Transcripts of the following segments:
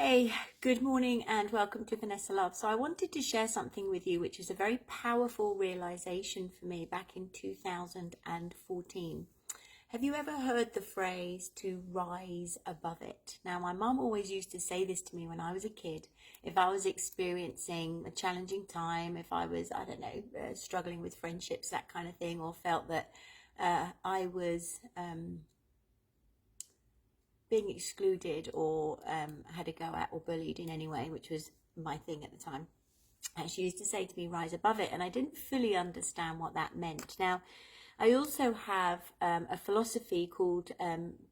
Hey, good morning and welcome to Vanessa Love. So I wanted to share something with you which is a very powerful realization for me back in 2014. Have you ever heard the phrase to rise above it? Now, my mum always used to say this to me when I was a kid. If I was experiencing a challenging time, if I was, struggling with friendships, that kind of thing, or felt that I was being excluded or had a go at or bullied in any way, which was my thing at the time. And she used to say to me, rise above it. And I didn't fully understand what that meant. Now, I also have a philosophy called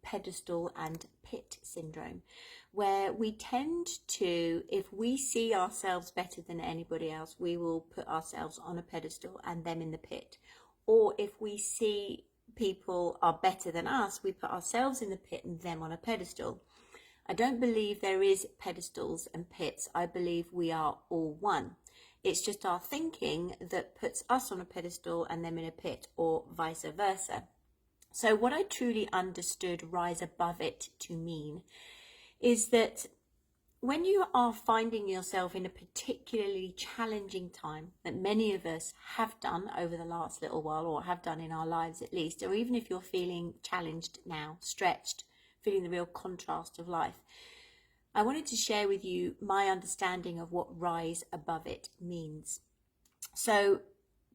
Pedestal and Pit Syndrome, where we tend to, if we see ourselves better than anybody else, we will put ourselves on a pedestal and them in the pit. Or if we see people are better than us, we put ourselves in the pit and them on a pedestal. I don't believe there is pedestals and pits. I believe we are all one. It's just our thinking that puts us on a pedestal and them in a pit, or vice versa. So what I truly understood rise above it to mean is that when you are finding yourself in a particularly challenging time, that many of us have done over the last little while, or have done in our lives at least, or even if you're feeling challenged now, stretched, feeling the real contrast of life, I wanted to share with you my understanding of what rise above it means. So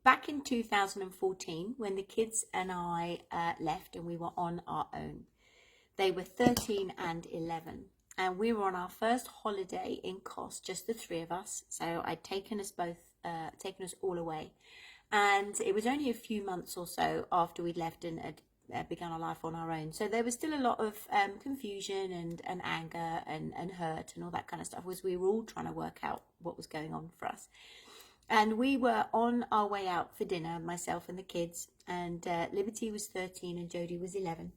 back in 2014, when the kids and I left and we were on our own, they were 13 and 11. And we were on our first holiday in Kos, just the three of us. So I'd taken us all away. And it was only a few months or so after we'd left and had begun our life on our own. So there was still a lot of confusion and anger and hurt and all that kind of stuff, as we were all trying to work out what was going on for us. And we were on our way out for dinner, myself and the kids. And Liberty was 13 and Jodie was 11.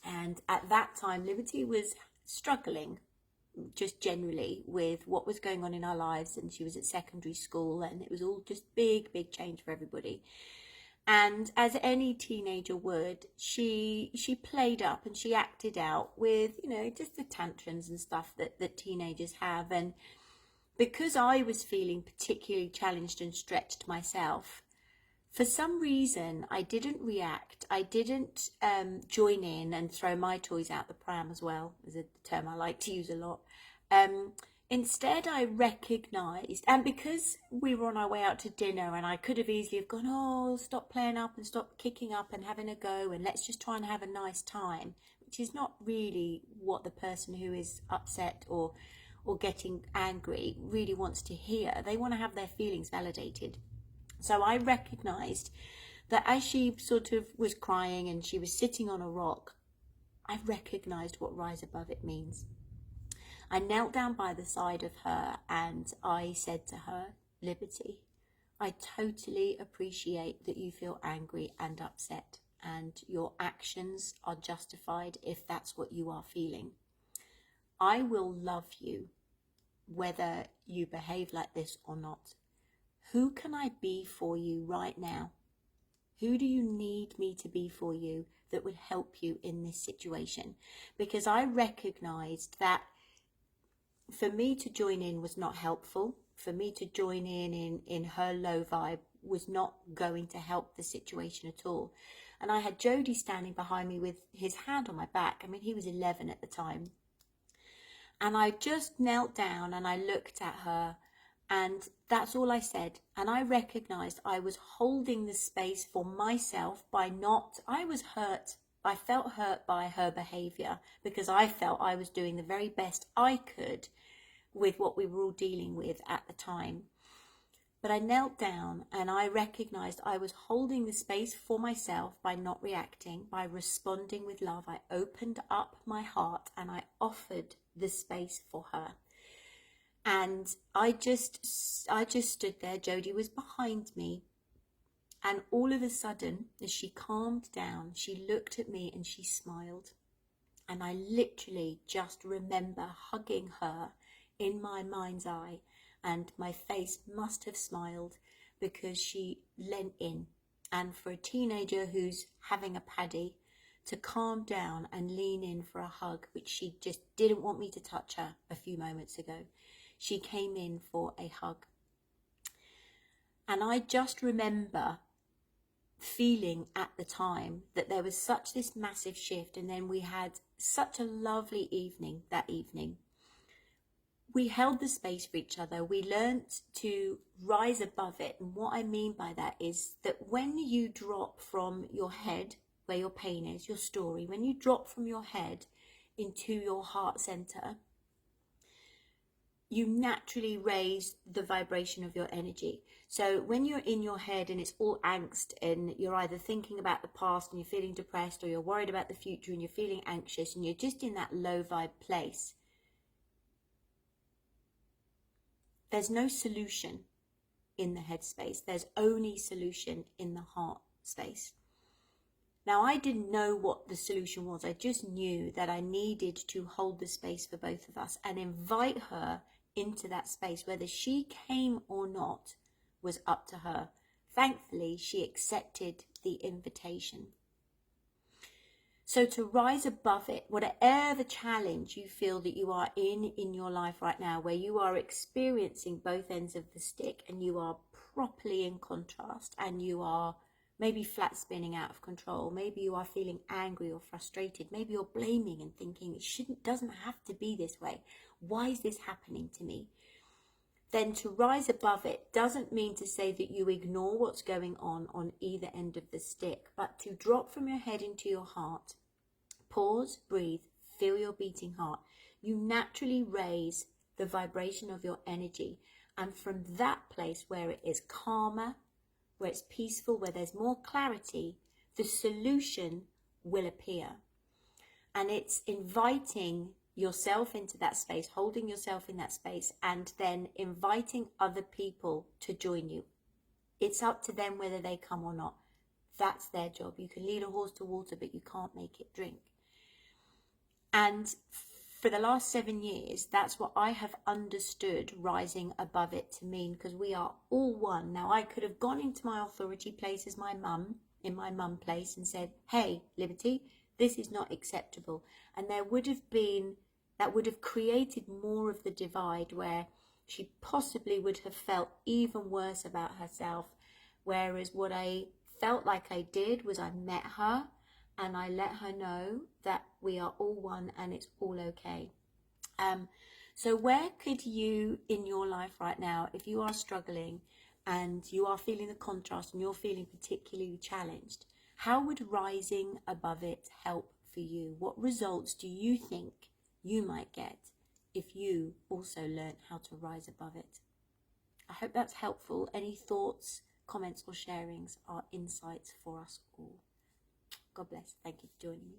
And at that time, Liberty was struggling just generally with what was going on in our lives, and she was at secondary school, and it was all just big change for everybody. And as any teenager would, she played up and she acted out with, just the tantrums and stuff that teenagers have. And because I was feeling particularly challenged and stretched myself, for some reason, I didn't react. I didn't join in and throw my toys out the pram as well, is a term I like to use a lot. Instead, I recognised, and because we were on our way out to dinner and I could have easily have gone, oh, stop playing up and stop kicking up and having a go and let's just try and have a nice time, which is not really what the person who is upset or getting angry really wants to hear. They want to have their feelings validated. So I recognised that as she sort of was crying and she was sitting on a rock, I recognised what rise above it means. I knelt down by the side of her and I said to her, Liberty, I totally appreciate that you feel angry and upset, and your actions are justified if that's what you are feeling. I will love you whether you behave like this or not. Who can I be for you right now? Who do you need me to be for you that would help you in this situation? Because I recognised that for me to join in was not helpful. For me to join in her low vibe was not going to help the situation at all. And I had Jodie standing behind me with his hand on my back. I mean, he was 11 at the time. And I just knelt down and I looked at her. And that's all I said. And I recognised I was holding the space for myself I was hurt. I felt hurt by her behaviour because I felt I was doing the very best I could with what we were all dealing with at the time. But I knelt down and I recognised I was holding the space for myself by not reacting, by responding with love. I opened up my heart and I offered the space for her. And I just stood there. Jodie was behind me. And all of a sudden, as she calmed down, she looked at me and she smiled. And I literally just remember hugging her in my mind's eye. And my face must have smiled because she leant in. And for a teenager who's having a paddy, to calm down and lean in for a hug, which she just didn't want me to touch her a few moments ago. She came in for a hug. And I just remember feeling at the time that there was such this massive shift, and then we had such a lovely evening that evening. We held the space for each other. We learnt to rise above it. And what I mean by that is that when you drop from your head, where your pain is, your story, when you drop from your head into your heart center, you naturally raise the vibration of your energy. So when you're in your head and it's all angst, and you're either thinking about the past and you're feeling depressed, or you're worried about the future and you're feeling anxious, and you're just in that low vibe place, there's no solution in the headspace. There's only solution in the heart space. Now, I didn't know what the solution was. I just knew that I needed to hold the space for both of us and invite her into that space. Whether she came or not was up to her. Thankfully, she accepted the invitation. So to rise above it, whatever challenge you feel that you are in your life right now, where you are experiencing both ends of the stick and you are properly in contrast, and you are maybe flat spinning out of control, maybe you are feeling angry or frustrated, maybe you're blaming and thinking it doesn't have to be this way. Why is this happening to me? Then to rise above it doesn't mean to say that you ignore what's going on either end of the stick, but to drop from your head into your heart, pause, breathe, feel your beating heart. You naturally raise the vibration of your energy. And from that place where it is calmer, where it's peaceful, where there's more clarity, the solution will appear. And it's inviting yourself into that space, holding yourself in that space, and then inviting other people to join you. It's up to them whether they come or not. That's their job. You can lead a horse to water, but you can't make it drink. And for the last 7 years, that's what I have understood rising above it to mean, because we are all one. Now, I could have gone into my authority place as my mum, in my mum place, and said, hey, Liberty, this is not acceptable. And that would have created more of the divide, where she possibly would have felt even worse about herself. Whereas what I felt like I did was I met her and I let her know that we are all one and it's all okay. So where could you in your life right now, if you are struggling and you are feeling the contrast and you're feeling particularly challenged, how would rising above it help for you? What results do you think you might get if you also learn how to rise above it? I hope that's helpful. Any thoughts, comments or sharings are insights for us all. God bless. Thank you for joining me.